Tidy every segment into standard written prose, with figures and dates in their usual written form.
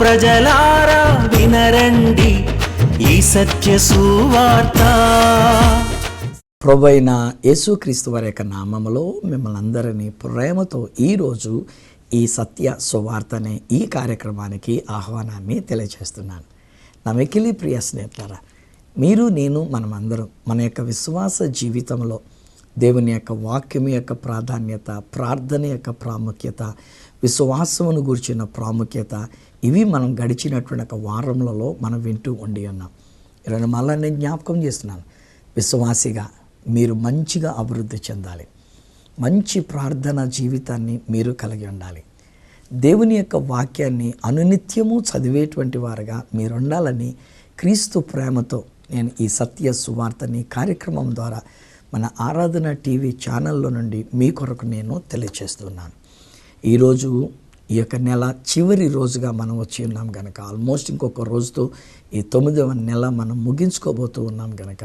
ప్రజలారా వినరండి ఈ సత్య సువార్త. ప్రభువైన యేసుక్రీస్తు వారి యొక్క నామములో మిమ్మల్ని అందరినీ ప్రేమతో ఈరోజు ఈ సత్య సువార్త అనే ఈ కార్యక్రమానికి ఆహ్వానాన్ని తెలియజేస్తున్నాను. నా మిక్కిలి ప్రియ స్నేహితులారా, మీరు నేను మనమందరం మన యొక్క విశ్వాస జీవితంలో దేవుని యొక్క వాక్యం యొక్క ప్రాధాన్యత, ప్రార్థన యొక్క ప్రాముఖ్యత, విశ్వాసమును గూర్చిన ప్రాముఖ్యత, ఇవి మనం గడిచినటువంటి ఒక వారములలో మనం వింటూ ఉండి ఉన్నాం. ఈరోజు మళ్ళీ నేను జ్ఞాపకం చేస్తున్నాను, విశ్వాసిగా మీరు మంచిగా అభివృద్ధి చెందాలి, మంచి ప్రార్థన జీవితాన్ని మీరు కలిగి ఉండాలి, దేవుని యొక్క వాక్యాన్ని అనునిత్యము చదివేటువంటి వారుగా మీరు ఉండాలని క్రీస్తు ప్రేమతో నేను ఈ సత్య సువార్తని కార్యక్రమం ద్వారా మన ఆరాధన టీవీ ఛానల్లో నుండి మీ కొరకు నేను తెలియజేస్తున్నాను. ఈరోజు ఈ యొక్క నెల చివరి రోజుగా మనం వచ్చి ఉన్నాం కనుక, ఆల్మోస్ట్ ఇంకొక రోజుతో ఈ 9వ నెల మనం ముగించుకోబోతూ ఉన్నాం కనుక,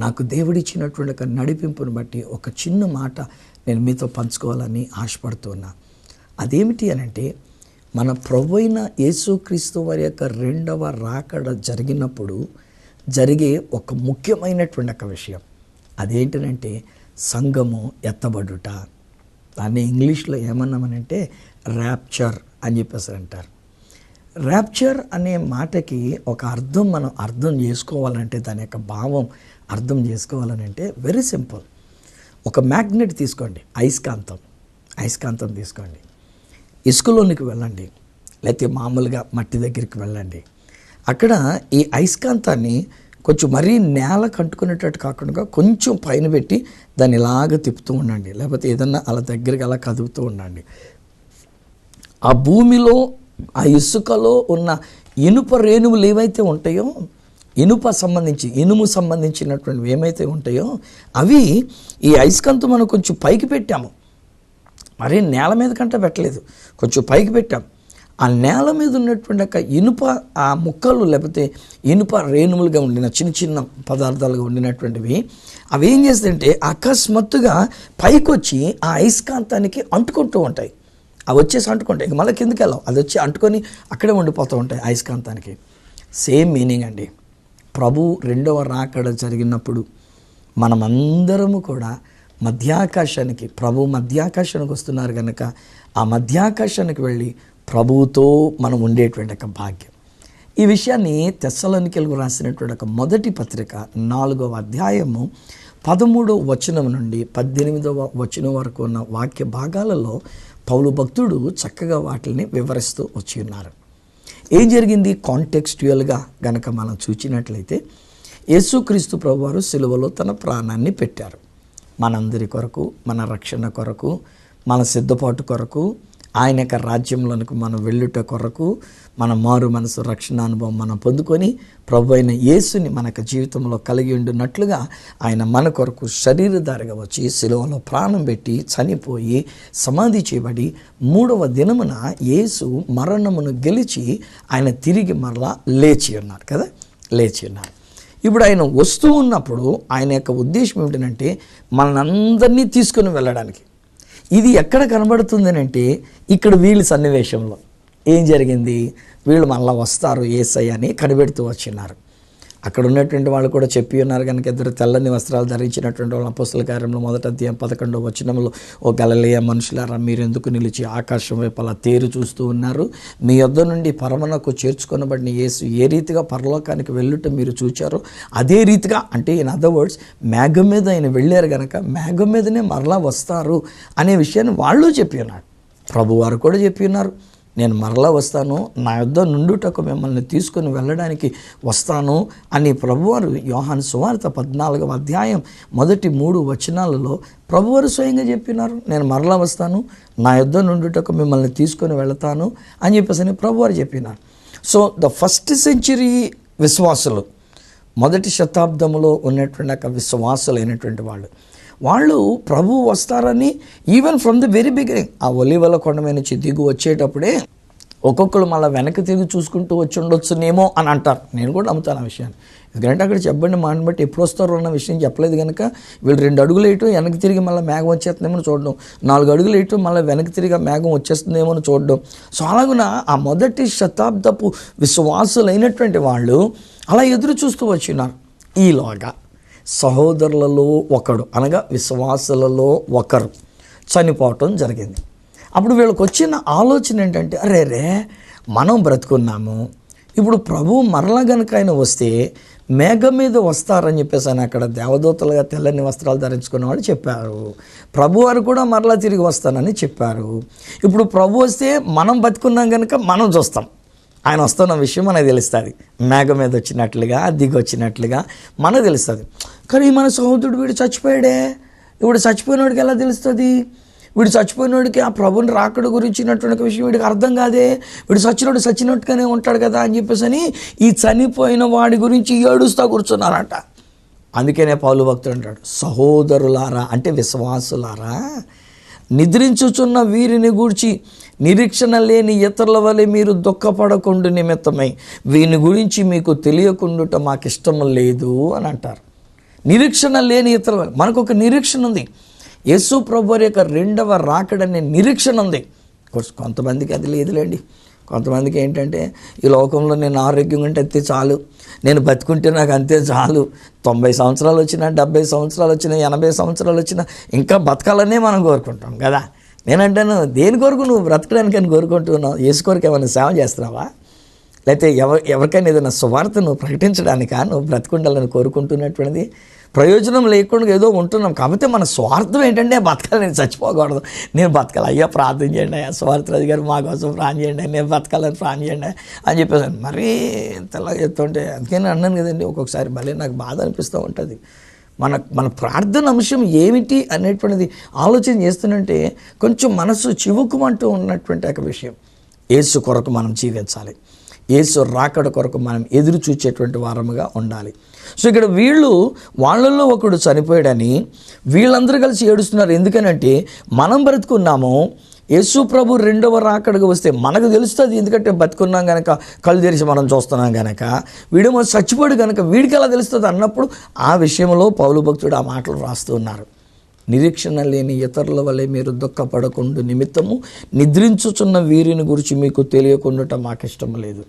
నాకు దేవుడిచ్చినటువంటి ఒక నడిపింపును బట్టి ఒక చిన్న మాట నేను మీతో పంచుకోవాలని ఆశపడుతున్నా. అదేమిటి అనంటే, మన ప్రభువైన యేసుక్రీస్తు వారి యొక్క 2వ రాకడ జరిగినప్పుడు జరిగే ఒక ముఖ్యమైనటువంటి ఒక విషయం. అదేంటనంటే సంఘము ఎత్తబడుట. దాన్ని ఇంగ్లీష్లో ఏమన్నామనంటే ర్యాప్చర్ అని చెప్పేసి అంటారు. ర్యాప్చర్ అనే మాటకి ఒక అర్థం మనం అర్థం చేసుకోవాలంటే, దాని యొక్క భావం అర్థం చేసుకోవాలనంటే వెరీ సింపుల్. ఒక మ్యాగ్నెట్ తీసుకోండి, అయస్కాంతం తీసుకోండి, ఇసుకలోనికి వెళ్ళండి, లేకపోతే మామూలుగా మట్టి దగ్గరికి వెళ్ళండి. అక్కడ ఈ అయస్కాంతాన్ని కొంచెం మరీ నేలకు అంటుకునేటట్టు కాకుండా కొంచెం పైన పెట్టి దాన్ని ఇలాగ తిప్పుతూ ఉండండి, లేకపోతే ఏదన్నా అలా దగ్గరికి అలా కదుపుతూ ఉండండి. ఆ భూమిలో ఆ ఇసుకలో ఉన్న ఇనుప రేణువులు ఏవైతే ఉంటాయో, ఇనుము సంబంధించినటువంటివి ఏమైతే ఉంటాయో అవి ఈ అయస్కాంతం మనం కొంచెం పైకి పెట్టాము, మరీ నేల మీద కంటే పెట్టలేదు, కొంచెం పైకి పెట్టాం. ఆ నేల మీద ఉన్నటువంటి ఒక ఇనుప ఆ ముక్కలు, లేకపోతే ఇనుప రేణువులుగా ఉండిన చిన్న చిన్న పదార్థాలుగా ఉండినటువంటివి అవి ఏం చేస్తాయంటే అకస్మాత్తుగా పైకి వచ్చి ఆ అయస్కాంతానికి అంటుకుంటూ ఉంటాయి. అవి వచ్చేసి అంటుకుంటాయి, ఇంక మళ్ళీ కిందకి వెళ్ళాం, అది వచ్చి అంటుకొని అక్కడే ఉండిపోతూ ఉంటాయి అయస్కాంతానికి. సేమ్ మీనింగ్ అండి. ప్రభు 2వ రాకడ జరిగినప్పుడు మనమందరము కూడా ప్రభు మధ్యాకాశానికి వస్తున్నారు కనుక, ఆ మధ్యాకాశానికి వెళ్ళి ప్రభువుతో మనం ఉండేటువంటి ఒక భాగ్యం. ఈ విషయాన్ని తెస్సలోనికీయులకు రాసినటువంటి ఒక మొదటి పత్రిక 4వ అధ్యాయము 13వ వచనం నుండి 18వ వచనం వరకు ఉన్న వాక్య భాగాలలో పౌలు భక్తుడు చక్కగా వాటిని వివరిస్తూ వచ్చి ఉన్నారు. ఏం జరిగింది కాంటెక్స్చువల్గా గనక మనం చూచినట్లయితే, యేసుక్రీస్తు ప్రభువారు సిలువలో తన ప్రాణాన్ని పెట్టారు. మనందరి కొరకు, మన రక్షణ కొరకు, మన సిద్ధపాటు కొరకు, ఆయన యొక్క రాజ్యంలోనికి మనం వెళ్ళుట కొరకు, మన మారు మనసు రక్షణ అనుభవం మనం పొందుకొని ప్రభు అయిన యేసుని మనకు జీవితంలో కలిగి ఉండినట్లుగా ఆయన మన కొరకు శరీరధారిగా వచ్చి సిలువలో ప్రాణం పెట్టి చనిపోయి సమాధి చేయబడి 3వ దినమున యేసు మరణమును గెలిచి ఆయన తిరిగి మరలా లేచి ఉన్నారు కదా, లేచి ఉన్నారు. ఇప్పుడు ఆయన వస్తూ ఉన్నప్పుడు ఆయన యొక్క ఉద్దేశం ఏమిటంటే మనందరినీ తీసుకుని వెళ్ళడానికి. ఇది ఎక్కడ కనబడుతుంది అంటే, ఇక్కడ వీళ్ళ సన్నివేశంలో ఏం జరిగింది, వీళ్ళు మళ్ళీ వస్తారు యేసయ్య అని కనిపెడుతూ వచ్చినారు. అక్కడ ఉన్నటువంటి వాళ్ళు కూడా చెప్పి ఉన్నారు కనుక, ఇద్దరు తెల్లని వస్త్రాలు ధరించినటువంటి వాళ్ళు అపోస్తల కార్యంలో 1వ అధ్యాయం 11వ వచనంలో, ఓ గలిలయ మనుషులారా, మీరు ఎందుకు నిలిచి ఆకాశం వైపు అలా తేరు చూస్తూ ఉన్నారు? మీ యొద్ద నుండి పరమనకు చేర్చుకొనబడిన యేసు ఏ రీతిగా పరలోకానికి వెళ్ళుట మీరు చూచారో అదే రీతిగా, అంటే ఇన్ అదర్ వర్డ్స్ మేఘం మీద ఆయన వెళ్ళారు కనుక మేఘం మీదనే మరలా వస్తారు అనే విషయాన్ని వాళ్ళు చెప్పి ఉన్నారు. ప్రభువారు కూడా చెప్పి ఉన్నారు, నేను మరలా వస్తాను, నా యొద్ద నుండుటకు మిమ్మల్ని తీసుకొని వెళ్ళడానికి వస్తాను అని ప్రభువారు యోహాను సువార్త 14వ అధ్యాయం మొదటి 3 వచనాలలో ప్రభువారు స్వయంగా చెప్పినారు, నేను మరలా వస్తాను, నా యొద్ద నుండుటకు మిమ్మల్ని తీసుకొని వెళతాను అని చెప్పేసి ప్రభువారు చెప్పినారు. సో ద ఫస్ట్ సెంచరీ విశ్వాసులు, మొదటి శతాబ్దంలో ఉన్నటువంటి ఒక విశ్వాసులైనటువంటి వాళ్ళు ప్రభు వస్తారని even from the very beginning, ఆ ఒలీవల కొండ మీద నుంచి దిగు వచ్చేటప్పుడే ఒక్కొక్కరు మళ్ళీ వెనక్కి తిరిగి చూసుకుంటూ వచ్చి ఉండొచ్చునేమో అని అంటారు. నేను కూడా నమ్ముతాను ఆ విషయాన్ని. ఎందుకంటే అక్కడ చెప్పండి మాట బట్టి ఎప్పుడు వస్తారో అన్న విషయం చెప్పలేదు కనుక వీళ్ళు 2 అడుగులు వేయటం వెనక్కి తిరిగి మళ్ళీ మేఘం వచ్చేస్తుందేమో చూడడం, 4 అడుగులు వేయటం మళ్ళీ వెనక్కి తిరిగి మేఘం వచ్చేస్తుందేమో అని చూడడం. సో అలాగున ఆ మొదటి శతాబ్దపు విశ్వాసులైనటువంటి వాళ్ళు అలా ఎదురు చూస్తూ వచ్చినారు. ఈలోగా సహోదరులలో ఒకడు అనగా విశ్వాసులలో ఒకరు చనిపోవటం జరిగింది. అప్పుడు వీళ్ళకి వచ్చిన ఆలోచన ఏంటంటే, అరే మనం బ్రతుకున్నాము, ఇప్పుడు ప్రభువు మరలా గనుక ఆయన వస్తే మేఘం మీద వస్తారని చెప్పేసి అని అక్కడ దేవదూతలుగా తెల్లని వస్త్రాలు ధరించుకున్న వాళ్ళు చెప్పారు. ప్రభు వారు కూడా మరలా తిరిగి వస్తానని చెప్పారు. ఇప్పుడు ప్రభు వస్తే మనం బతుకున్నాం కనుక మనం చూస్తాం, ఆయన వస్తున్న విషయం మనకు తెలుస్తుంది. మేఘం మీద వచ్చినట్లుగా దిగి వచ్చినట్లుగా మనకు తెలుస్తుంది. కానీ మన సహోదరుడు వీడు చచ్చిపోయాడే, ఇప్పుడు చచ్చిపోయినోడికి ఎలా తెలుస్తుంది? వీడు చచ్చిపోయినోడికి ఆ ప్రభుని రాకడ గురించినటువంటి విషయం వీడికి అర్థం కాదే, వీడు చచ్చినట్టుగానే ఉంటాడు కదా అని చెప్పేసి అని ఈ చనిపోయిన వాడి గురించి ఏడుస్తూ కూర్చున్నారట. అందుకనే పౌలు భక్తుడు అంటాడు, సహోదరులారా అంటే విశ్వాసులారా, నిద్రించుచున్న వీరిని గూర్చి నిరీక్షణ లేని ఇతరుల వలె మీరు దుఃఖపడకుండా నిమిత్తమై వీని గురించి మీకు తెలియకుండా మాకు ఇష్టం లేదు అని అంటారు. నిరీక్షణ లేని ఇతరుల వలె మనకు ఒక నిరీక్షణ ఉంది. యేసు ప్రభు యొక్క 2వ రాకడనే నిరీక్షణ ఉంది. కొంతమందికి అది లేదులేండి. కొంతమందికి ఏంటంటే ఈ లోకంలో నేను ఆరోగ్యంగా ఉంటే అంతే చాలు, నేను బతుకుంటే నాకు అంతే చాలు, 90 సంవత్సరాలు వచ్చినా 70 సంవత్సరాలు వచ్చినా 80 సంవత్సరాలు వచ్చినా ఇంకా బతకాలనే మనం కోరుకుంటాం కదా. నేనంటాను, దేని కొరకు నువ్వు బ్రతకడానికి అని కోరుకుంటున్నావు? యేసు కొరకు ఏమైనా సేవ చేస్తున్నావా? లేకపోతే ఎవరికైనా ఏదైనా సువార్త నువ్వు ప్రకటించడానికా నువ్వు బ్రతకుండాలని కోరుకుంటున్నటువంటిది? ప్రయోజనం లేకుండా ఏదో ఉంటున్నాం. కాకపోతే మన స్వార్థం ఏంటంటే బతకాలి, నేను చచ్చిపోకూడదు, నేను బతకాలి, అయ్యా ప్రార్థన చేయండి, అయ్యా స్వార్థరాజు గారు మా కోసం ప్రార్థన చేయండి, నేను బతకాలని ప్రార్థన చేయండి అని చెప్పేసి మరీ తెల్లగా చెప్తుంటే అందుకని అన్నాను కదండి, ఒక్కొక్కసారి మళ్ళీ నాకు బాధ అనిపిస్తూ ఉంటుంది. మన ప్రార్థన అంశం ఏమిటి అనేటువంటిది ఆలోచన చేస్తున్నంటే కొంచెం మనసు చివుకుమంటూ ఉన్నటువంటి ఒక విషయం. యేసు కొరకు మనం జీవించాలి, యేసు రాకడ కొరకు మనం ఎదురు చూచేటువంటి వారముగా ఉండాలి. సో ఇక్కడ వాళ్ళల్లో ఒకడు చనిపోయాడని వీళ్ళందరూ కలిసి ఏడుస్తున్నారు. ఎందుకనంటే మనం బ్రతుకున్నాము, యేసు ప్రభు 2వ రాకడగా వస్తే మనకు తెలుస్తుంది. ఎందుకంటే బతుకున్నాం కనుక, కళ్ళు తెరిచి మనం చూస్తున్నాం కనుక. వీడేమో చచ్చిపోయాడు కనుక వీడికి ఎలా తెలుస్తుంది అన్నప్పుడు ఆ విషయంలో పౌలు భక్తుడు ఆ మాటలు రాస్తూ ఉన్నారు. నిరీక్షణ లేని ఇతరుల వలె మీరు దుఃఖపడకుండా నిమిత్తము నిద్రించుచున్న వీరిని గురించి మీకు తెలియకుండా మాకు ఇష్టం లేదు.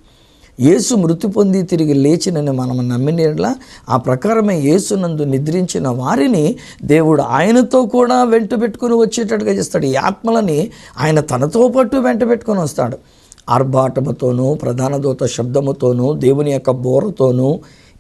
యేసు మృతి పొంది తిరిగి లేచినని మనం నమ్మినట్లా ఆ ప్రకారమే యేసునందు నిద్రించిన వారిని దేవుడు ఆయనతో కూడా వెంట పెట్టుకుని వచ్చేటట్టుగా చేస్తాడు. ఈ ఆత్మలని ఆయన తనతో పాటు వెంట పెట్టుకొని వస్తాడు. ఆర్భాటముతోనూ ప్రధాన దూత శబ్దముతోనూ దేవుని యొక్క బోరతోనూ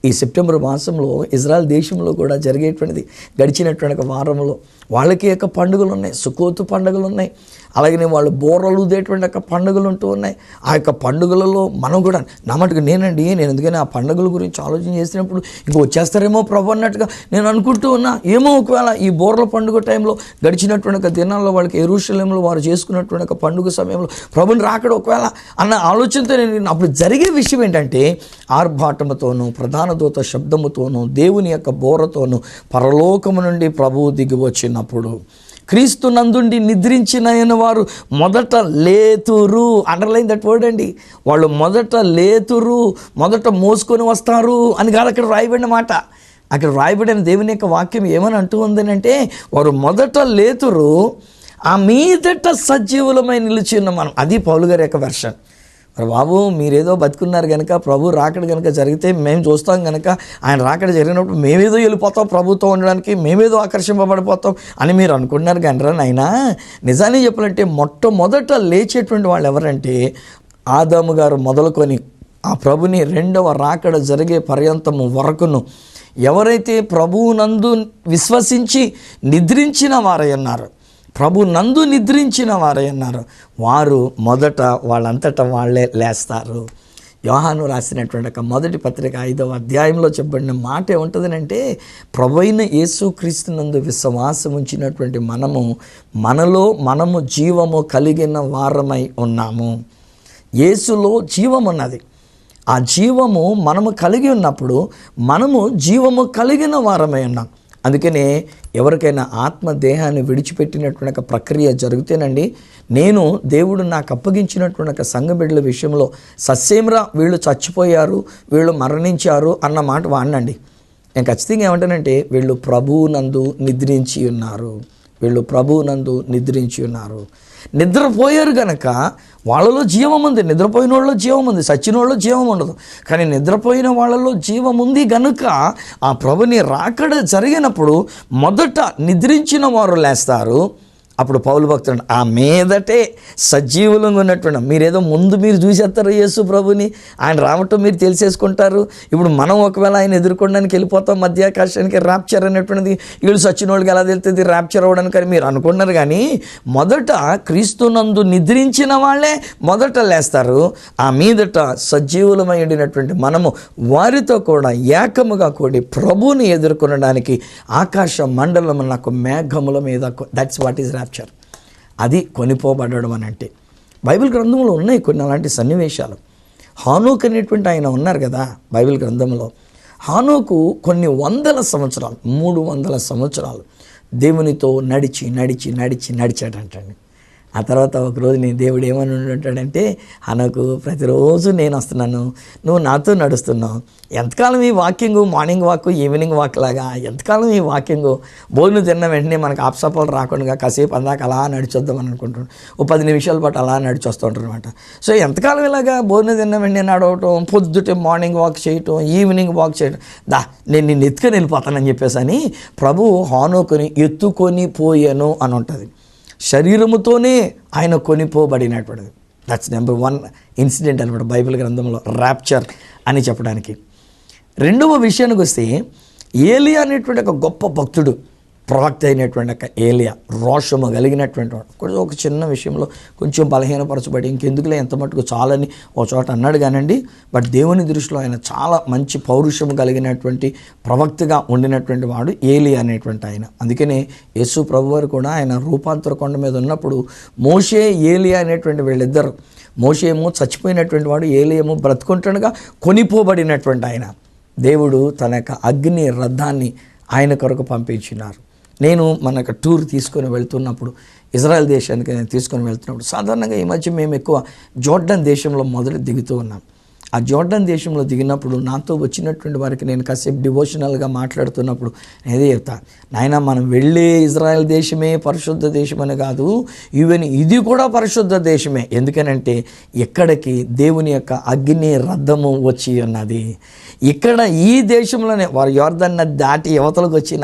ఈ సెప్టెంబర్ మాసంలో ఇజ్రాయెల్ దేశంలో కూడా జరిగేటువంటిది గడిచినటువంటి వారంలో వాళ్ళకి యొక్క పండుగలు ఉన్నాయి, సుకోతు పండుగలు ఉన్నాయి, అలాగనే వాళ్ళు బోర్రలు ఊదేటువంటి యొక్క పండుగలు ఉంటూ ఉన్నాయి. ఆ యొక్క పండుగలలో మనం కూడా నా మటుకు నేను ఎందుకని ఆ పండుగల గురించి ఆలోచన చేసినప్పుడు ఇంక వచ్చేస్తారేమో ప్రభు అన్నట్టుగా నేను అనుకుంటూ ఉన్నా. ఏమో ఒకవేళ ఈ బోర్ల పండుగ టైంలో గడిచినటువంటి ఒక దినాల్లో వాళ్ళకి యెరూషలేములో వారు చేసుకున్నటువంటి ఒక పండుగ సమయంలో ప్రభుని రాకడ ఒకవేళ అన్న ఆలోచనతో నేను అప్పుడు జరిగే విషయం ఏంటంటే ఆర్భాటముతోనూ ప్రధాన దూత శబ్దముతోనూ దేవుని యొక్క బోరతోనూ పరలోకము నుండి ప్రభువు దిగి వచ్చినప్పుడు క్రీస్తు నందుండి నిద్రించిన వారు మొదట లేతురు. అండర్లైన్ దట్ వర్డ్ అండి. వాళ్ళు మొదట లేతురు, మొదట మోసుకొని వస్తారు అని కాదు అక్కడ రాయబడిన మాట. అక్కడ రాయబడిన దేవుని యొక్క వాక్యం ఏమని అంటూ ఉందనంటే వారు మొదట లేతురు, ఆ మీదట సజీవులమై నిలిచి ఉన్న మనం. అది పౌలు గారి యొక్క వెర్షన్. మరి బాబు మీరేదో బతుకున్నారు కనుక ప్రభు రాకడ కనుక జరిగితే మేము చూస్తాం కనుక ఆయన రాకడ జరిగినప్పుడు మేమేదో వెళ్ళిపోతాం ప్రభుత్వం ఉండడానికి, మేమేదో ఆకర్షింపబడిపోతాం అని మీరు అనుకుంటున్నారు కనరా నాయనా. నిజాన్ని చెప్పాలంటే మొట్టమొదట లేచేటువంటి వాళ్ళు ఎవరంటే ఆదాము గారు మొదలుకొని ఆ ప్రభుని 2వ రాకడ జరిగే పర్యంతము వరకును ఎవరైతే ప్రభువునందు విశ్వసించి నిద్రించిన వారై ఉన్నారు, ప్రభు నందు నిద్రించిన వారై ఉన్నారు, వారు మొదట వాళ్ళంతటా వాళ్ళే లేస్తారు. యోహాను రాసినటువంటి ఒక మొదటి పత్రిక 5వ అధ్యాయంలో చెప్పబడిన మాట ఏముంటుందనంటే ప్రభు అయిన యేసుక్రీస్తు నందు విశ్వాసం ఉంచినటువంటి మనము జీవము కలిగిన వారమై ఉన్నాము. యేసులో జీవం ఉన్నది. ఆ జీవము మనము కలిగి ఉన్నప్పుడు మనము జీవము కలిగిన వారమై ఉన్నాం. అందుకనే ఎవరికైనా ఆత్మ దేహాన్ని విడిచిపెట్టినటువంటి ఒక ప్రక్రియ జరిగితేనండి, నేను దేవుడు నాకు అప్పగించినటువంటి ఒక సంఘ బిడ్డల విషయంలో సస్సేమ్రా వీళ్ళు చచ్చిపోయారు, వీళ్ళు మరణించారు అన్న మాట వాడినండి. నేను ఖచ్చితంగా ఏమంటానంటే వీళ్ళు ప్రభువునందు నిద్రించి ఉన్నారు, వీళ్ళు ప్రభువునందు నిద్రించి ఉన్నారు. నిద్రపోయారు గనక వాళ్ళలో జీవం ఉంది. నిద్రపోయిన వాళ్ళలో జీవం ఉంది, సచ్చిన వాళ్ళలో జీవం ఉండదు. కానీ నిద్రపోయిన వాళ్ళలో జీవం ఉంది గనుక ఆ ప్రభుని రాకడ జరిగినప్పుడు మొదట నిద్రించిన వారు లేస్తారు. అప్పుడు పౌలు భక్తుడు ఆ మీదటే సజీవులంగా ఉన్నటువంటి, మీరేదో ముందు మీరు చూసేస్తారు యేసు ప్రభుని, ఆయన రావటం మీరు తెలిసేసుకుంటారు. ఇప్పుడు మనం ఒకవేళ ఆయన ఎదుర్కోవడానికి వెళ్ళిపోతాం మధ్యాకాశానికి, ర్యాప్చర్ అనేటువంటిది వీళ్ళు సచిన వాళ్ళకి ఎలా తెలుస్తుంది ర్యాప్చర్ అవ్వడానికి అని మీరు అనుకున్నారు. కానీ మొదట క్రీస్తునందు నిద్రించిన వాళ్ళే మొదట లేస్తారు. ఆ మీదట సజీవులమై ఉండినటువంటి మనము వారితో కూడా ఏకముగా కూడి ప్రభుని ఎదుర్కొనడానికి ఆకాశ మండలమునకు మేఘముల మీద, దట్స్ వాట్ ఈజ్ ర్యాప్చర్. అది కొనిపోబడడం అని అంటే బైబిల్ గ్రంథంలో ఉన్నాయి కొన్ని అలాంటి సన్నివేశాలు. హానోక్ అనేటువంటి ఆయన ఉన్నారు కదా బైబిల్ గ్రంథంలో. హానోకు కొన్ని 100 సంవత్సరాలు, 300 సంవత్సరాలు దేవునితో నడిచాడంటండి. ఆ తర్వాత ఒకరోజు నేను దేవుడు ఏమని ఉంటాడంటే, హానోకు ప్రతిరోజు నేను వస్తున్నాను, నువ్వు నాతో నడుస్తున్నావు, ఎంతకాలం ఈ walking, morning walk evening walk లాగా ఎంతకాలం ఈ వాకింగ్, భోజనం తిన్న వెంటనే మనకు ఆప్సపాలు రాకుండా కాసేపు అందాక అలా నడిచొద్దాం అని అనుకుంటున్నాను. ఓ 10 నిమిషాల పాటు అలా నడిచొస్తూ ఉంటారు అనమాట. సో ఎంతకాలం ఇలాగా భోజనం తిన్న వెంటనే నడవటం, పొద్దుటే మార్నింగ్ వాక్ చేయటం, ఈవినింగ్ వాక్ చేయటం, నేను నిన్ను ఎత్తుకొని వెళ్ళిపోతానని చెప్పేసి అని ప్రభు హానోకుని ఎత్తుకొని పోయాను అని ఉంటుంది. శరీరముతోనే ఆయన కొనిపోబడినటువంటిది. దట్స్ నెంబర్ 1 ఇన్సిడెంట్ అనమాట బైబిల్ గ్రంథంలో ర్యాప్చర్ అని చెప్పడానికి. రెండవ విషయానికి వస్తే, ఏలియా అనేటువంటి ఒక గొప్ప భక్తుడు, ప్రవక్త అయినటువంటి ఒక ఏలియా, రోషము కలిగినటువంటి వాడు. కొంచెం ఒక చిన్న విషయంలో కొంచెం బలహీనపరచబడి ఇంకెందుకులే ఎంత మటుకు చాలని ఒక చోట అన్నాడు కానండి. బట్ దేవుని దృష్టిలో ఆయన చాలా మంచి పౌరుషము కలిగినటువంటి ప్రవక్తగా ఉండినటువంటి వాడు ఏలియా అనేటువంటి ఆయన. అందుకనే యేసు ప్రభువారు కూడా ఆయన రూపాంతర కొండ మీద ఉన్నప్పుడు మోషే ఏలియా అనేటువంటి వీళ్ళిద్దరు, మోషే ఏమో చచ్చిపోయినటువంటి వాడు, ఏలియా ఏమో బ్రతుకుంటుండగా కొనిపోబడినటువంటి ఆయన. దేవుడు తన యొక్క అగ్ని రథాన్ని ఆయన కొరకు పంపించినారు. నేను మనకు టూర్ తీసుకొని వెళ్తున్నప్పుడు, ఇజ్రాయెల్ దేశానికి నేను తీసుకొని వెళ్తున్నప్పుడు, సాధారణంగా ఈ మధ్య మేము ఎక్కువ జోర్డన్ దేశంలో మొదలు దిగుతూ ఉన్నాం. ఆ జోర్డన్ దేశంలో దిగినప్పుడు నాతో వచ్చినటువంటి వారికి నేను కాసేపు డివోషనల్గా మాట్లాడుతున్నప్పుడు నేనే చెప్తా, నాయన మనం వెళ్ళే ఇజ్రాయెల్ దేశమే పరిశుద్ధ దేశం అని కాదు, ఈవెన్ ఇది కూడా పరిశుద్ధ దేశమే. ఎందుకనంటే ఇక్కడికి దేవుని యొక్క అగ్ని రథము వచ్చి ఉన్నది. ఇక్కడ ఈ దేశంలోనే వారు యోర్దన్ నది దాటి యువతలకు వచ్చిన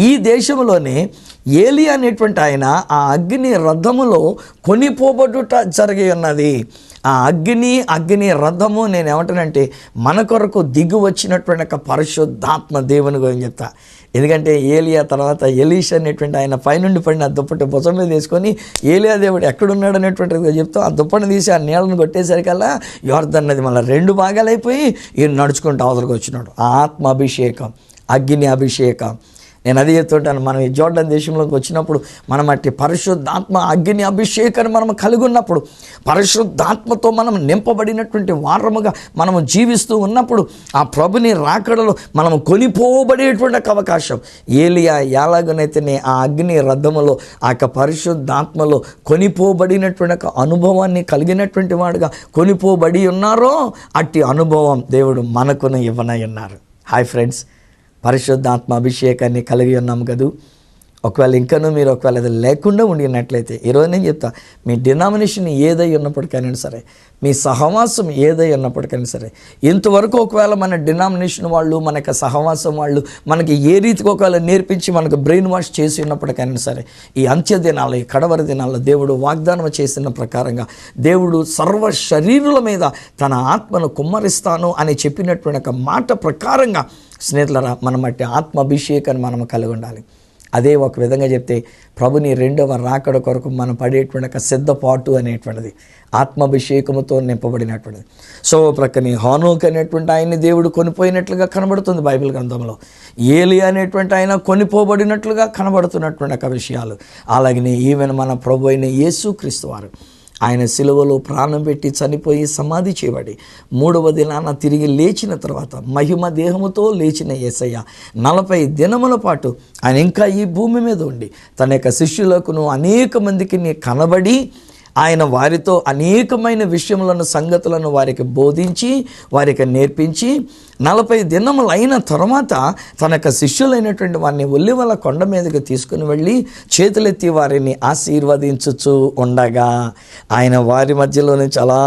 ఈ దేశంలోనే ఏలియా అనేటువంటి ఆయన ఆ అగ్ని రథములో కొనిపోబడుట జరిగి ఉన్నది. ఆ అగ్ని రథము నేను ఏమంటానంటే మన కొరకు దిగు వచ్చినటువంటి ఒక పరిశుద్ధాత్మ దేవుని గురించి చెప్తా. ఎందుకంటే ఏలియా తర్వాత ఎలీషా అనేటువంటి ఆయన పైనుండి పడిన ఆ దుప్పటి భుజం మీద వేసుకొని ఏలియా దేవుడు ఎక్కడున్నాడు అనేటువంటిది చెప్తాం. ఆ దుప్పటిని తీసి ఆ నీళ్ళను కొట్టేసరికల్లా యోర్దన్ నది మళ్ళీ 2 భాగాలైపోయి ఈయన నడుచుకుంటూ అవతలకు వచ్చినాడు. ఆ ఆత్మ అభిషేకం, అగ్ని అభిషేకం. నేను అది చెప్తుంటాను, మనం ఈ జోర్డన్ దేశంలోకి వచ్చినప్పుడు మనం అట్టి పరిశుద్ధాత్మ అగ్ని అభిషేకాన్ని మనం కలిగి ఉన్నప్పుడు, పరిశుద్ధాత్మతో మనం నింపబడినటువంటి వారముగా మనము జీవిస్తూ ఉన్నప్పుడు ఆ ప్రభుని రాకడలో మనము కొనిపోబడేటువంటి అవకాశం. ఏలియా ఎలాగనైతేనే ఆ అగ్ని రథములో ఆ యొక్క పరిశుద్ధాత్మలో కొనిపోబడినటువంటి అనుభవాన్ని కలిగినటువంటి వాడుగా కొనిపోబడి ఉన్నారో, అట్టి అనుభవం దేవుడు మనకును ఇవ్వనై ఉన్నారు. హాయ్ ఫ్రెండ్స్, పరిశుద్ధాత్మ అభిషేకాన్ని కలిగి ఉన్నాము కదూ. ఒకవేళ ఇంకనూ మీరు ఒకవేళ అది లేకుండా ఉండినట్లయితే ఈరోజు నేను చెప్తా, మీ డినామినేషన్ ఏదై ఉన్నప్పటికైనా సరే, మీ సహవాసం ఏదై ఉన్నప్పటికైనా సరే, ఇంతవరకు ఒకవేళ మన డినామినేషన్ వాళ్ళు, మనకి సహవాసం వాళ్ళు మనకి ఏ రీతికి ఒకవేళ నేర్పించి మనకు బ్రెయిన్ వాష్ చేసి ఉన్నప్పటికైనా సరే, ఈ అంత్య దినాలు, ఈ కడవరి దినాల్లో దేవుడు వాగ్దానం చేసిన ప్రకారంగా దేవుడు సర్వ శరీరుల మీద తన ఆత్మను కుమ్మరిస్తాను అని చెప్పినటువంటి ఒక మాట ప్రకారంగా స్నేహితులరా, మనం అట్టి ఆత్మాభిషేకాన్ని మనం కలిగి ఉండాలి. అదే ఒక విధంగా చెప్తే ప్రభుని రెండవ రాకడ కొరకు మనం పడేటువంటి ఒక సిద్ధపాటు అనేటువంటిది ఆత్మాభిషేకముతో నింపబడినటువంటిది. సో ప్రక్కని హానోక్ అనేటువంటి ఆయన్ని దేవుడు కొనిపోయినట్లుగా కనబడుతుంది బైబిల్ గ్రంథంలో. ఏలియా అనేటువంటి ఆయన కొనిపోబడినట్లుగా కనబడుతున్నటువంటి ఒక విషయాలు. అలాగనే ఈవెన్ మన ప్రభు అయిన యేసుక్రీస్తు వారు ఆయన సిలువలో ప్రాణం పెట్టి చనిపోయి సమాధి చేయబడి 3వ దినాన తిరిగి లేచిన తర్వాత మహిమ దేహముతో లేచిన యేసయ్య 40 దినముల పాటు ఆయన ఇంకా ఈ భూమి మీద ఉండి తన యొక్క శిష్యులకును అనేక మందికి కనబడి ఆయన వారితో అనేకమైన విషయములను సంగతులను వారికి బోధించి వారికి నేర్పించి 40 దినములు అయిన తర్వాత తన యొక్క శిష్యులైనటువంటి వారిని ఒలివల కొండ మీదకి తీసుకుని వెళ్ళి చేతులెత్తి వారిని ఆశీర్వదించుచు ఉండగా ఆయన వారి మధ్యలో నుంచి అలా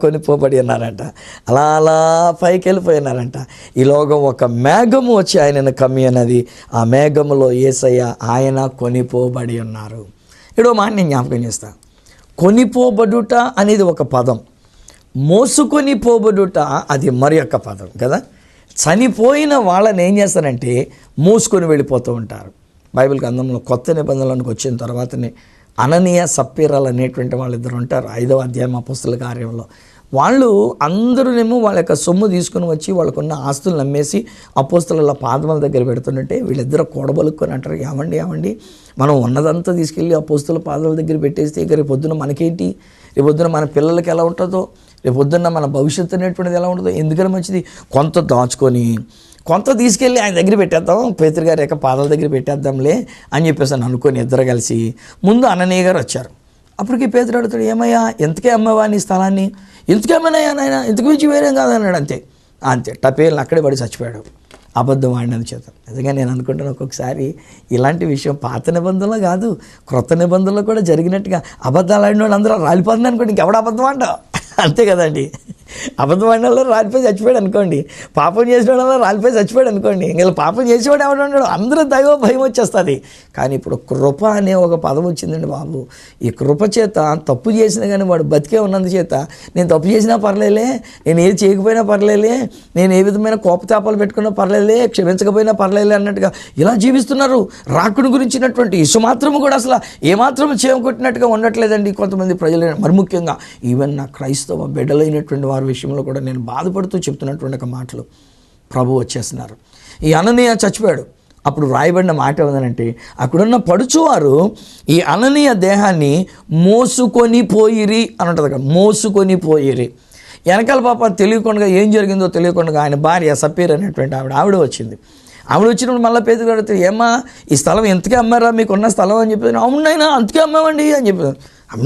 కొనిపోబడి ఉన్నారంట. అలా అలా పైకి వెళ్ళిపోయినారంట. ఈలోగా ఒక మేఘము వచ్చి ఆయనను కమ్మి అన్నది. ఆ మేఘములో యేసయ్య ఆయన కొనిపోబడి ఉన్నారు. ఇడో మాట నేను జ్ఞాపకం చేస్తాను. కొనిపోబడుట అనేది ఒక పదం, మోసుకొని పోబడుట అది మరి యొక్క పదం కదా. చనిపోయిన వాళ్ళని ఏం చేస్తారంటే మోసుకొని వెళ్ళిపోతూ ఉంటారు. బైబిల్ గ్రంథంలో కొత్త నిబంధనలకు వచ్చిన తర్వాతనే అననీయ సప్పీరాలు అనేటువంటి వాళ్ళిద్దరు ఉంటారు. 5వ అధ్యాయం అపోస్తల కార్యంలో. వాళ్ళు అందరూనేమో వాళ్ళ యొక్క సొమ్ము తీసుకుని వచ్చి వాళ్ళకున్న ఆస్తులు అమ్మేసి అపోస్తల పాదముల దగ్గర పెడుతుంటే వీళ్ళిద్దరూ కూడబలుక్కొని అంటారు, ఏమండి మనం ఉన్నదంతా తీసుకెళ్ళి అపోస్తల పాదాల దగ్గర పెట్టేస్తే ఇక రేపు పొద్దున మనకేంటి, రేపు పొద్దున మన పిల్లలకి ఎలా ఉంటుందో, రేపు పొద్దున్న మన భవిష్యత్తు అనేటువంటిది ఎలా ఉంటుందో, ఎందుకని మంచిది కొంత దాచుకొని కొంత తీసుకెళ్ళి ఆయన దగ్గర పెట్టేద్దాం, పేతురు గారి యొక్క పాదాల దగ్గర పెట్టేద్దాంలే అని చెప్పేసి అని అనుకొని ఇద్దరు కలిసి ముందు అననీయ గారు వచ్చారు. అప్పటికి పేతురు అడుగుతాడు, ఏమయ్యా ఎంతకే అమ్మవా నీ స్థలాన్ని, ఎందుకేమన్నాయా నాయన, ఇంతకు మించి వేరేం కాదన్నాడు. అంతే టపేళ్ళని అక్కడే పడి చచ్చిపోయాడు అబద్ధం ఆడినందు చేత. నిజంగా నేను అనుకుంటాను ఒక్కొక్కసారి ఇలాంటి విషయం పాత నిబంధనలో కాదు క్రొత్త నిబంధనలో కూడా జరిగినట్టుగా అబద్ధాలు ఆడిన వాళ్ళు అందరూ రాలిపోతుంది అనుకోండి, ఇంకెవడ అబద్ధం అంటావు అంతే కదండి. అబద్ధం ఆడిన వాళ్ళు రాలిపోయి చచ్చిపోయాడు అనుకోండి, పాపం చేసిన వాళ్ళు రాలిపోయి చచ్చిపోయాడు అనుకోండి, ఇంకా పాపం చేసేవాడు ఎవడు ఉన్నాడు, అందరూ దైవ భయం వచ్చేస్తుంది. కానీ ఇప్పుడు కృప అనే ఒక పదం వచ్చిందండి బాబు. ఈ కృప చేత తప్పు చేసినా కానీ వాడు బతికే ఉన్నందు చేత నేను తప్పు చేసినా పర్లేలే, నేను ఏది చేయకపోయినా పర్లేలే, నేను ఏ విధమైన కోపతాపాలు పెట్టుకున్నా పర్లేలే, క్షమించకపోయినా పర్లేలే అన్నట్టుగా ఇలా జీవిస్తున్నారు. రాకుడి గురించినటువంటి ఇసు మాత్రము కూడా అసలు ఏమాత్రం చేయకొట్టినట్టుగా ఉండట్లేదండి కొంతమంది ప్రజలు. మరి ముఖ్యంగా ఈవెన్ నా క్రైస్తవ బిడ్డలైనటువంటి వారి విషయంలో కూడా నేను బాధపడుతూ చెప్తున్నటువంటి ఒక మాటలు ప్రభు వచ్చేస్తున్నారు. ఈ అననీయ చచ్చిపోయాడు. అప్పుడు రాయబడిన మాట ఏమనంటే అక్కడున్న పడుచువారు ఈ అననీయ దేహాన్ని మోసుకొని పోయిరి అని ఉంటుంది కదా, మోసుకొని పోయిరి. వెనకాల పాప తెలియకుండా ఏం జరిగిందో తెలియకుండా ఆయన భార్య సప్పీర్ అనేటువంటి ఆవిడ వచ్చింది. ఆవిడ వచ్చినప్పుడు మళ్ళీ పేతురు అడిగితే, ఏమ్మా ఈ స్థలం ఎంతకే అమ్మారా, మీకున్న స్థలం అని చెప్పి, అవునైనా అంతకే అమ్మామండి అని చెప్పారు.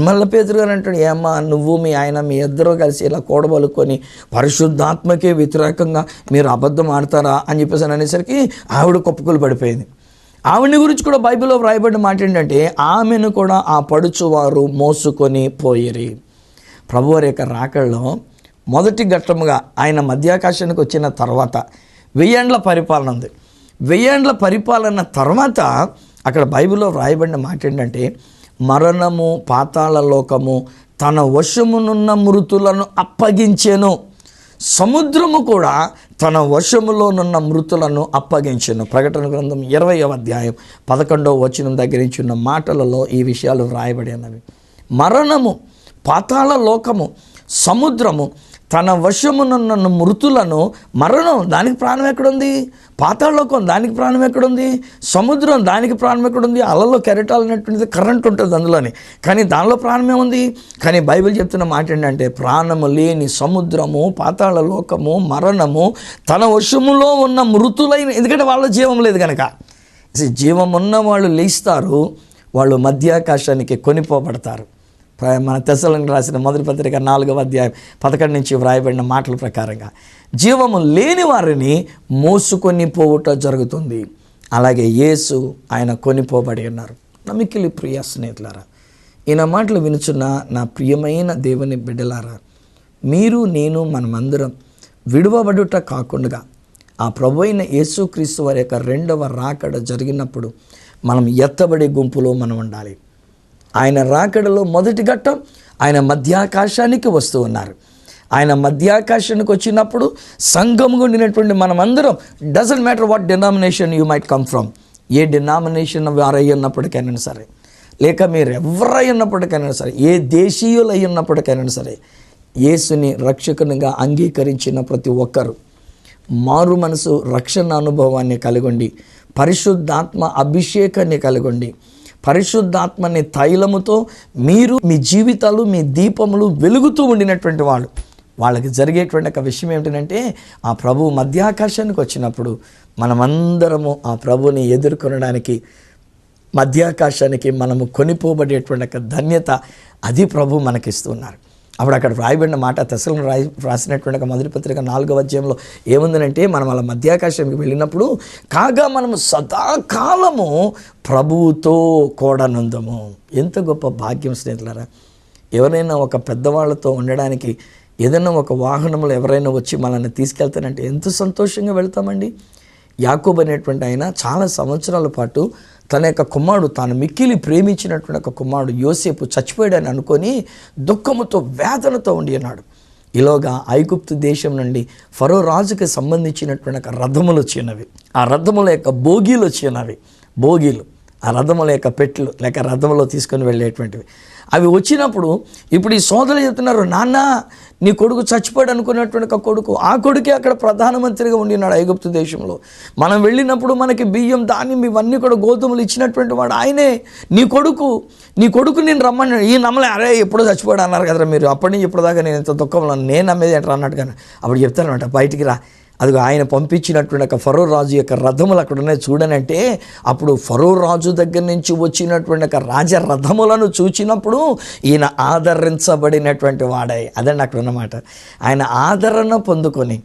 మళ్ళీ పేతురు గారు అంటాడు, ఏమ్మా నువ్వు మీ ఆయన మీ ఇద్దరూ కలిసి ఇలా కూడబలుకొని పరిశుద్ధాత్మకే వ్యతిరేకంగా మీరు అబద్ధం ఆడతారా అని చెప్పేసి అనేసరికి ఆవిడ కుప్పకులు పడిపోయింది. ఆవిడని గురించి కూడా బైబిల్లో వ్రాయబడిన మాట ఏంటంటే ఆమెను కూడా ఆ పడుచువారు మోసుకొని పోయిరి. ప్రభువారి యొక్క రాకడలో మొదటి ఘట్టముగా ఆయన మధ్యాకాశానికి వచ్చిన తర్వాత 1000 ఏండ్ల పరిపాలన ఉంది. 1000 ఏండ్ల పరిపాలన తర్వాత అక్కడ బైబిల్లో వ్రాయబడిన మాట ఏంటంటే మరణము పాతాళ లోకము తన వశమునున్న మృతులను అప్పగించెను, సముద్రము కూడా తన వశములోనున్న మృతులను అప్పగించెను. ప్రకటన గ్రంథం 20వ అధ్యాయం 11వ వచనం దగ్గర నుంచి ఉన్న మాటలలో ఈ విషయాలు వ్రాయబడి ఉన్నవి. మరణము పాతాళ లోకము సముద్రము తన వశమునున్న మృతులను, మరణం దానికి ప్రాణం ఎక్కడుంది, పాతాళలోకం దానికి ప్రాణం ఎక్కడుంది, సముద్రం దానికి ప్రాణం ఎక్కడుంది. అలలో కెరటాలు అనేటువంటిది కరెంట్ ఉంటుంది అందులోని, కానీ దానిలో ప్రాణమే ఉంది. కానీ బైబిల్ చెప్తున్న మాట ఏంటంటే ప్రాణము లేని సముద్రము పాతాళ లోకము మరణము తన వశములో ఉన్న మృతులైన, ఎందుకంటే వాళ్ళ జీవం లేదు కనుక. జీవం ఉన్న వాళ్ళు లేస్తారు, వాళ్ళు మధ్యాకాశానికి కొనిపోబడతారు. మన తెస్సలోనికీయులకు రాసిన మొదటి పత్రిక 4వ అధ్యాయం 11 నుంచి వ్రాయబడిన మాటల ప్రకారంగా జీవము లేని వారిని మోసుకొని పోవుట జరుగుతుంది. అలాగే యేసు ఆయన కొనిపోబడి ఉన్నారు. నమ్మికిలి ప్రియ స్నేహితులారా, ఈయన మాటలు వినుచున్న నా ప్రియమైన దేవుని బిడ్డలారా, మీరు నేను మనమందరం విడువబడుట కాకుండా ఆ ప్రభువైన యేసుక్రీస్తు వారి యొక్క 2వ రాకడ జరిగినప్పుడు మనం ఎత్తబడే గుంపులో మనం ఉండాలి. ఆయన రాకడలో మొదటి ఘట్టం ఆయన మధ్యాకాశానికి వస్తూ ఉన్నారు. ఆయన మధ్యాకాశానికి వచ్చినప్పుడు సంఘముగా ఉండినటువంటి మనమందరం, doesn't matter what denomination you might come from, A denomination వారు అయి ఉన్నప్పటికైనా సరే, లేక మీరు ఎవరై ఉన్నప్పటికైనా సరే, ఏ దేశీయులు అయి ఉన్నప్పటికైనా సరే, యేసుని రక్షకునిగా అంగీకరించిన ప్రతి ఒక్కరు మారు మనసు రక్షణ అనుభవాన్ని కలిగొండి, పరిశుద్ధాత్మ అభిషేకాన్ని కలిగొండి, పరిశుద్ధాత్మని తైలముతో మీరు మీ జీవితాలు, మీ దీపములు వెలుగుతూ ఉండినటువంటి వాళ్ళు, వాళ్ళకి జరిగేటువంటి ఒక విషయం ఏమిటంటే, ఆ ప్రభువు మధ్యాకాశానికి వచ్చినప్పుడు మనమందరము ఆ ప్రభువుని ఎదుర్కొనడానికి, మధ్యాకాశానికి మనము కొనిపోబడేటువంటి ఒక ధన్యత అది ప్రభు మనకిస్తున్నారు. అప్పుడు అక్కడ రాయబడిన మాట, తెస్సలోనికీయులకు రాసినటువంటి ఒక మొదటి పత్రిక 4వ అధ్యాయంలో ఏముందనంటే, మనం అలా మధ్యాకాశానికి వెళ్ళినప్పుడు కాగా మనము సదాకాలము ప్రభువుతో కూడనుందము. ఎంత గొప్ప భాగ్యం స్నేహితులారా! ఎవరైనా ఒక పెద్దవాళ్ళతో ఉండడానికి, ఏదైనా ఒక వాహనంలో ఎవరైనా వచ్చి మనల్ని తీసుకెళ్తానంటే ఎంత సంతోషంగా వెళ్తామండి. యాకోబు అనేటువంటి ఆయన చాలా సంవత్సరాల పాటు తన యొక్క కుమారుడు, తాను మిక్కిలి ప్రేమించినటువంటి ఒక కుమారుడు యోసేపు చచ్చిపోయాడని అనుకొని దుఃఖముతో, వేదనతో ఉండి ఉన్నాడు. ఈలోగా ఐగుప్తు దేశం నుండి ఫరో రాజుకి సంబంధించినటువంటి ఒక రథములు వచ్చినవి. ఆ రథముల యొక్క బోగీలు వచ్చినవి. బోగీలు, ఆ రథముల యొక్క పెట్లు లేక రథములో తీసుకొని వెళ్ళేటువంటివి. అవి వచ్చినప్పుడు ఇప్పుడు ఈ సోదరులు చెప్తున్నారు, నాన్న నీ కొడుకు చచ్చిపోయాడు అనుకున్నటువంటి ఒక కొడుకు, ఆ కొడుకే అక్కడ ప్రధానమంత్రిగా ఉండినాడు ఐగుప్తు దేశంలో. మనం వెళ్ళినప్పుడు మనకి బియ్యం, ధాన్యం ఇవన్నీ కూడా గోధుమలు ఇచ్చినటువంటి వాడు ఆయనే. నీ కొడుకు నేను రమ్మని ఈ నమ్మలే, అరే ఎప్పుడో చచ్చిపోయాడు అన్నారు కదా మీరు, అప్పటి నుంచి ఇప్పుడు దాకా నేను ఎంత దుఃఖంలో నేను నమ్మేది అంటారు అన్నట్టుగా. అప్పుడు చెప్తారనమాట, బయటికి రా, అదిగో ఆయన పంపించినటువంటి ఒక ఫరో రాజు యొక్క రథములు అక్కడ ఉన్నాయి చూడనంటే, అప్పుడు ఫరో రాజు దగ్గర నుంచి వచ్చినటువంటి ఒక రాజ రథములను చూచినప్పుడు ఈయన ఆదరించబడినటువంటి వాడై, అదండి అక్కడ ఉన్నమాట. ఆయన ఆదరణ పొందుకొని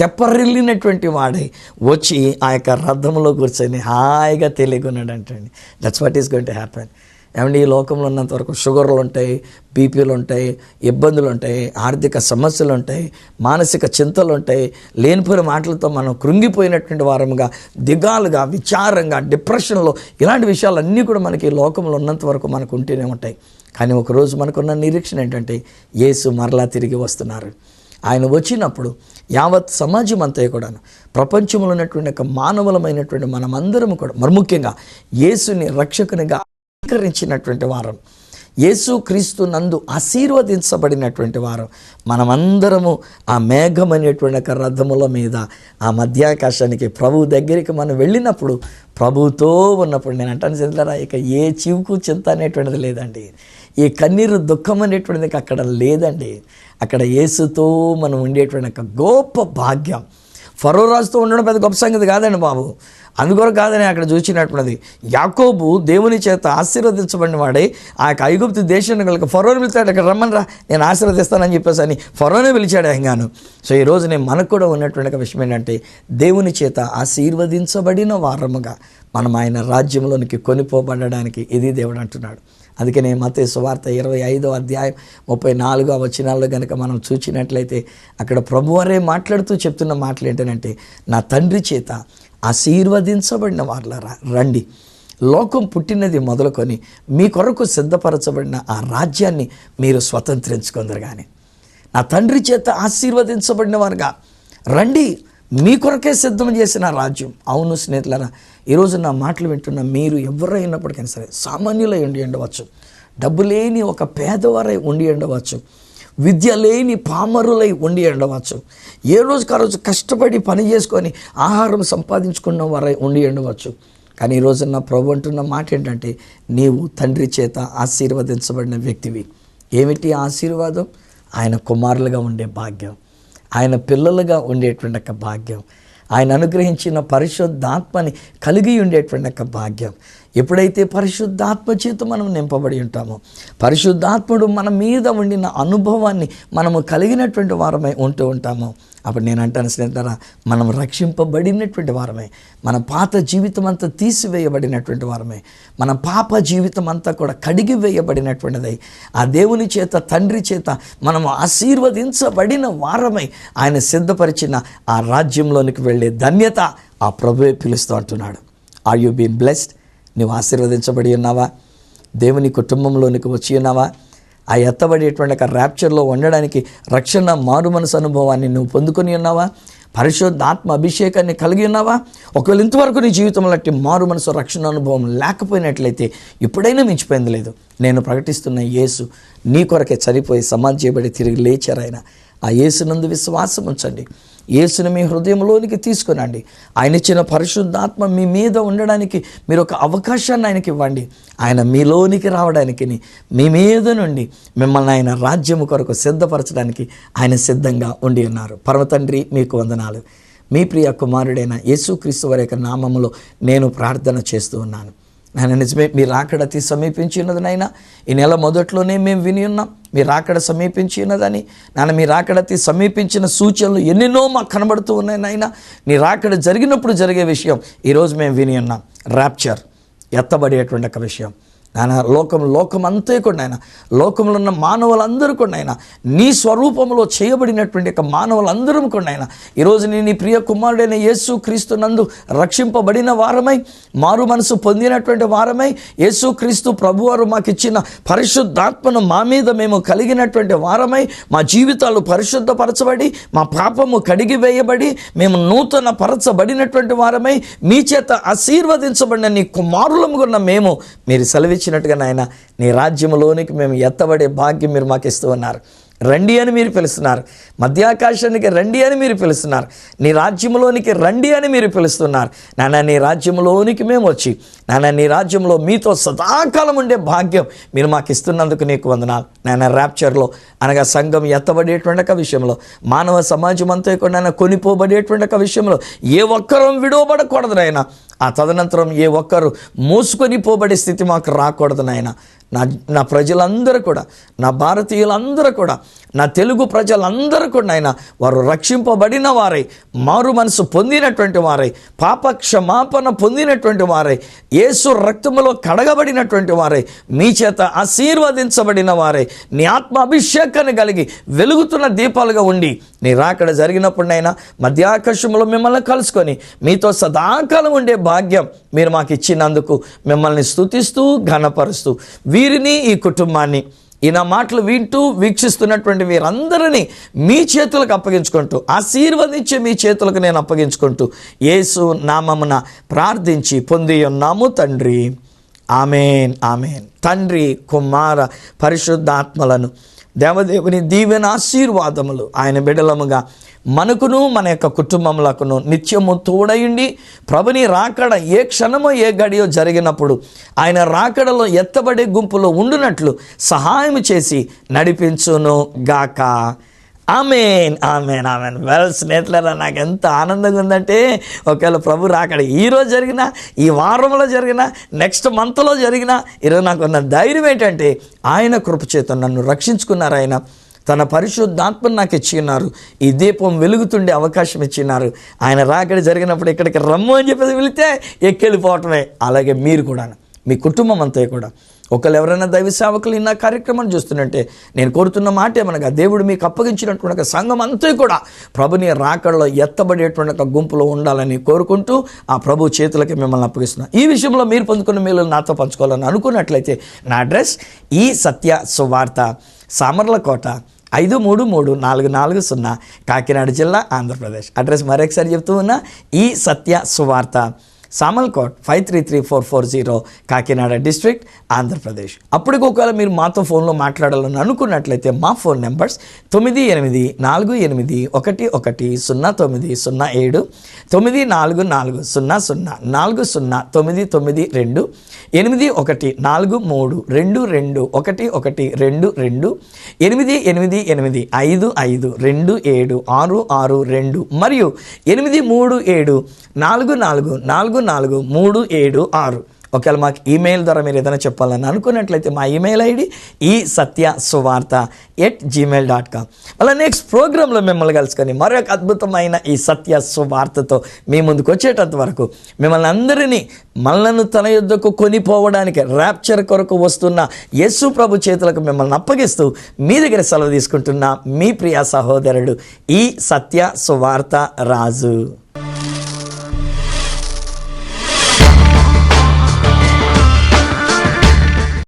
తెప్పరిల్లినటువంటి వాడై వచ్చి ఆ యొక్క రథములో కూర్చొని హాయిగా తెలియకున్నాడు అంటండి. That's what is going to happen. ఏమంటే ఈ లోకంలో ఉన్నంత వరకు షుగర్లు ఉంటాయి, బీపీలు ఉంటాయి, ఇబ్బందులు ఉంటాయి, ఆర్థిక సమస్యలు ఉంటాయి, మానసిక చింతలు ఉంటాయి, లేనిపోయిన మాటలతో మనం కృంగిపోయినటువంటి వారముగా, దిగాలుగా, విచారంగా, డిప్రెషన్లో, ఇలాంటి విషయాలన్నీ కూడా మనకి లోకంలో ఉన్నంత వరకు మనకు ఉంటూనే ఉంటాయి. కానీ ఒకరోజు మనకున్న నిరీక్షణ ఏంటంటే, యేసు మరలా తిరిగి వస్తున్నారు. ఆయన వచ్చినప్పుడు యావత్ సమాజం అంతా కూడా, ప్రపంచంలో ఉన్నటువంటి ఒక మానవులమైనటువంటి మనమందరం కూడా, మరి ముఖ్యంగా యేసుని రక్షకునిగా అంగీకరించినటువంటి వారం, యేసు క్రీస్తు నందు ఆశీర్వదించబడినటువంటి వారం మనమందరము ఆ మేఘం అనేటువంటి ఒక రథముల మీద ఆ మధ్యాకాశానికి ప్రభువు దగ్గరికి మనం వెళ్ళినప్పుడు, ప్రభువుతో ఉన్నప్పుడు, నేను అంటాను చెందుతారా, ఇక ఏ చివుకు చింత అనేటువంటిది లేదండి. ఈ కన్నీరు, దుఃఖం అనేటువంటిది అక్కడ లేదండి. అక్కడ యేసుతో మనం ఉండేటువంటి ఒక గొప్ప భాగ్యం. ఫరో రాజుతో ఉండడం పెద్ద గొప్ప సంగతి కాదండి బాబు. అందుకొర కాదని అక్కడ చూసినటువంటిది, యాకోబు దేవుని చేత ఆశీర్వదించబడిన వాడై ఆ యొక్క ఐగుప్తు దేశాన్ని కనుక ఫరోని పిలిచాడు, అక్కడ రమ్మని రా, నేను ఆశీర్వదిస్తానని చెప్పేసి అని ఫరోనే పిలిచాడు అయ్యంగాను. సో ఈరోజు నేను మనకు కూడా ఉన్నటువంటి ఒక విషయం ఏంటంటే, దేవుని చేత ఆశీర్వదించబడిన వారముగా మనం ఆయన రాజ్యంలోనికి కొనిపోబడడానికి ఇది దేవుడు అంటున్నాడు. అందుకనే మత్తయి సువార్త 25వ అధ్యాయం 34వ వచనాల్లో కనుక మనం చూసినట్లయితే, అక్కడ ప్రభువారే మాట్లాడుతూ చెప్తున్న మాటలు ఏంటంటే, నా తండ్రి చేత ఆశీర్వదించబడిన వారులారా రండి, లోకం పుట్టినది మొదలుకొని మీ కొరకు సిద్ధపరచబడిన ఆ రాజ్యాన్ని మీరు స్వతంత్రించుకుందరు. కానీ నా తండ్రి చేత ఆశీర్వదించబడిన వారుగా రండి, మీ కొరకే సిద్ధం చేసిన రాజ్యం. అవును స్నేహితులారా, ఈరోజు నా మాటలు వింటున్న మీరు ఎవరైనప్పటికైనా సరే, సామాన్యులై ఉండి ఉండవచ్చు, డబ్బు లేని ఒక పేదవారై ఉండి ఉండవచ్చు, విద్య లేని పామరులై ఉండి ఉండవచ్చు, ఏ రోజుకి ఆ రోజు కష్టపడి పని చేసుకొని ఆహారం సంపాదించుకున్న వారై ఉండి ఉండవచ్చు. కానీ ఈరోజు నా ప్రభు అంటున్న మాట ఏంటంటే, నీవు తండ్రి చేత ఆశీర్వదించబడిన వ్యక్తివి. ఏమిటి ఆశీర్వాదం? ఆయన కుమారులుగా ఉండే భాగ్యం, ఆయన పిల్లలుగా ఉండేటువంటి ఒక భాగ్యం, ఆయన అనుగ్రహించిన పరిశుద్ధాత్మని కలిగి ఉండేటువంటి ఒక భాగ్యం. ఎప్పుడైతే పరిశుద్ధాత్మ చేత మనం నింపబడి ఉంటామో, పరిశుద్ధాత్ముడు మన మీద ఉండిన అనుభవాన్ని మనము కలిగినటువంటి వారమై ఉంటూ ఉంటామో, అప్పుడు నేను అంటాను స్నేహితులారా, మనం రక్షింపబడినటువంటి వారమే, మన పాత జీవితం అంతా తీసివేయబడినటువంటి వారమే, మన పాప జీవితం అంతా కూడా కడిగి వేయబడినటువంటిదై ఆ దేవుని చేత, తండ్రి చేత మనము ఆశీర్వదించబడిన వారమై ఆయన సిద్ధపరిచిన ఆ రాజ్యంలోనికి వెళ్ళే ధన్యత ఆ ప్రభువే పిలుస్తూ అంటున్నాడు. Are you been blessed? నువ్వు ఆశీర్వదించబడి ఉన్నావా? దేవుని కుటుంబంలోనికి వచ్చి ఉన్నావా? ఆ ఎత్తబడేటువంటి ఒక ర్యాప్చర్లో ఉండడానికి రక్షణ, మారు మనసు అనుభవాన్ని నువ్వు పొందుకొని ఉన్నావా? పరిశుద్ధాత్మ అభిషేకాన్ని కలిగి ఉన్నావా? ఒకవేళ ఇంతవరకు నీ జీవితంలో అట్టి మారు మనసు, రక్షణ అనుభవం లేకపోయినట్లయితే ఇప్పుడైనా మించిపోయింది లేదు. నేను ప్రకటిస్తున్న యేసు నీ కొరకే చనిపోయి సమాధి చేయబడి తిరిగి లేచారు. ఆ యేసునందు విశ్వాసం ఉంచండి. యేసుని మీ హృదయంలోనికి తీసుకురండి. ఆయన ఇచ్చిన పరిశుద్ధాత్మ మీ మీద ఉండడానికి మీరు ఒక అవకాశాన్ని ఆయనకి ఇవ్వండి. ఆయన మీలోనికి రావడానికి, మీ మీద నుండి మిమ్మల్ని ఆయన రాజ్యము కొరకు సిద్ధపరచడానికి ఆయన సిద్ధంగా ఉండి ఉన్నారు. పరమ తండ్రి, మీకు వందనాలు. మీ ప్రియ కుమారుడైన యేసుక్రీస్తు వారి యొక్క నామములో నేను ప్రార్థన చేస్తూ ఉన్నాను. నాయన, నిజమే మీ రాకడ అతి సమీపించి ఉన్నది నాయన. ఈ నెల మొదట్లోనే మేము విని ఉన్నాం మీ రాకడ సమీపించి ఉన్నదని. నాన్న, మీ రాకడ అతి సమీపించిన సూచనలు ఎన్నెన్నో మాకు కనబడుతూ ఉన్నాయి నాయన. నీ రాకడ జరిగినప్పుడు జరిగే విషయం ఈరోజు మేము విని ఉన్నాం. ర్యాప్చర్, ఎత్తబడేటువంటి ఒక విషయం నాయన. లోకం అంతే కూడా నాయన, లోకంలో ఉన్న మానవులందరూ కూడా నాయన నీ స్వరూపంలో చేయబడినటువంటి యొక్క మానవులందరూ కూడా నాయన ఈరోజు నీ ప్రియ కుమారుడైన యేసు క్రీస్తు నందు రక్షింపబడిన వారమై, మారు మనసు పొందినటువంటి వారమై, యేసు క్రీస్తు ప్రభువారు మాకు ఇచ్చిన పరిశుద్ధాత్మను మా మీద మేము కలిగినటువంటి వారమై, మా జీవితాలు పరిశుద్ధపరచబడి, మా పాపము కడిగి వేయబడి, మేము నూతన పరచబడినటువంటి వారమై, మీ చేత ఆశీర్వదించబడిన నీ కుమారులము ఉన్న మేము మీరు సెలవిచ్చినట్టుగా నాయన నీ రాజ్యంలోనికి మేము ఎత్తబడే భాగ్యం మీరు మాకు ఇస్తూ ఉన్నారు. రండి అని మీరు పిలుస్తున్నారు. మధ్యాకాశానికి రండి అని మీరు పిలుస్తున్నారు. నీ రాజ్యంలోనికి రండి అని మీరు పిలుస్తున్నారు. నాన్న, నీ రాజ్యంలోనికి మేము వచ్చి నాన్న నీ రాజ్యంలో మీతో సదాకాలం ఉండే భాగ్యం మీరు మాకు ఇస్తున్నందుకు నీకు వందనాలు. నాన్న, ర్యాప్చర్లో అనగా సంఘం ఎత్తబడేటువంటి ఒక విషయంలో, మానవ సమాజం అంతా కూడా కొనిపోబడేటువంటి ఒక విషయంలో ఏ ఒక్కరూ విడవబడకూడదు నాయన. ఆ తదనంతరం ఏ ఒక్కరు మోసుకొని పోబడే స్థితి మాకు రాకూడదు నాయన. నా ప్రజలందరూ కూడా, నా భారతీయులందరూ కూడా, నా తెలుగు ప్రజలందరూ కూడా నాయన వారు రక్షింపబడిన వారై, మారు మనసు పొందినటువంటి వారై, పాప క్షమాపణ పొందినటువంటి వారై, యేసు రక్తములో కడగబడినటువంటి వారై, మీ చేత ఆశీర్వదించబడిన వారై, నీ ఆత్మ అభిషేకాన్ని కలిగి వెలుగుతున్న దీపాలుగా ఉండి నీ రాకడ జరిగినప్పుడు నైనా మధ్యాకాశంలో మిమ్మల్ని కలుసుకొని మీతో సదాకాలం ఉండే భాగ్యం మీరు మాకు ఇచ్చినందుకు మిమ్మల్ని స్తుతిస్తూ ఘనపరుస్తూ వీరిని, ఈ కుటుంబాన్ని, ఈ నా మాటలు వింటూ వీక్షిస్తున్నటువంటి వీరందరినీ మీ చేతులకు అప్పగించుకుంటూ, ఆశీర్వదించి మీ చేతులకు నేను అప్పగించుకుంటూ యేసు నామమున ప్రార్థించి పొంది ఉన్నాము తండ్రి. Amen, amen. తండ్రి, కుమార, పరిశుద్ధాత్మలను దేవదేవుని దీవెన ఆశీర్వాదములు ఆయన బిడ్డలముగా మనకును మన యొక్క కుటుంబములకును నిత్యము తోడయుండి, ప్రభుని రాకడ ఏ క్షణమో ఏ గడియో జరిగినప్పుడు ఆయన రాకడలో ఎత్తబడే గుంపులో ఉండునట్లు సహాయం చేసి నడిపించును గాక. Amen, amen, amen. వెల్ స్నేహితులారా, నాకు ఎంత ఆనందంగా ఉందంటే, ఒకవేళ ప్రభు రాకడ ఈరోజు జరిగినా, ఈ వారంలో జరిగినా, నెక్స్ట్ మంత్లో జరిగినా, ఈరోజు నాకు ఉన్న ధైర్యం ఏంటంటే ఆయన కృపచేత నన్ను రక్షించుకున్నారు. ఆయన తన పరిశుద్ధాత్మను నాకు ఇచ్చిన్నారు. ఈ దీపం వెలుగుతుండే అవకాశం ఇచ్చినారు. ఆయన రాకడ జరిగినప్పుడు ఇక్కడికి రమ్ము అని చెప్పేసి వెళితే ఎక్కెళ్ళిపోవటమే. అలాగే మీరు కూడా, మీ కుటుంబం అంతా కూడా, ఒకళ్ళు ఎవరైనా దైవ సేవకులు ఇన్న కార్యక్రమాన్ని చూస్తున్నట్టే నేను కోరుతున్న మాట ఏమనగా, దేవుడు మీకు అప్పగించినటువంటి సంఘం అంతా కూడా ప్రభుని రాకడలో ఎత్తబడేటువంటి ఒక గుంపులో ఉండాలని కోరుకుంటూ ఆ ప్రభు చేతులకి మిమ్మల్ని అప్పగిస్తున్నాను. ఈ విషయంలో మీరు పొందుకున్న మేలు నాతో పంచుకోవాలని అనుకున్నట్లయితే నా అడ్రస్ ఈ సత్య సువార్త, సామర్లకోట 533440, కాకినాడ జిల్లా, ఆంధ్రప్రదేశ్. అడ్రస్ మరొకసారి చెప్తూ ఉన్నా, ఈ సత్య సువార్త, సామర్లకోట్ 533440, కాకినాడ డిస్ట్రిక్ట్, ఆంధ్రప్రదేశ్. అప్పటికి ఒకవేళ మీరు మాతో ఫోన్లో మాట్లాడాలని అనుకున్నట్లయితే మా ఫోన్ నెంబర్స్ 9848110907, 9440040992, 8143221122, 8888552766 మరియు 837444437. ఒకవేళ మాకు ఈమెయిల్ ద్వారా మీరు ఏదైనా చెప్పాలని అనుకున్నట్లయితే మా ఈమెయిల్ ఐడి ఈ సత్య సువార్త @gmail.com. మళ్ళీ నెక్స్ట్ ప్రోగ్రాంలో మిమ్మల్ని కలుసుకొని మరొక అద్భుతమైన ఈ సత్య సువార్తతో మీ ముందుకు వచ్చేటంత వరకు మిమ్మల్ని అందరినీ మనలను తన యుద్ధకు కొనిపోవడానికి ర్యాప్చర్ కొరకు వస్తున్న యేసు ప్రభు చేతులకు మిమ్మల్ని అప్పగిస్తూ మీ దగ్గర సెలవు తీసుకుంటున్న మీ ప్రియ సహోదరుడు ఈ సత్య సువార్త రాజు.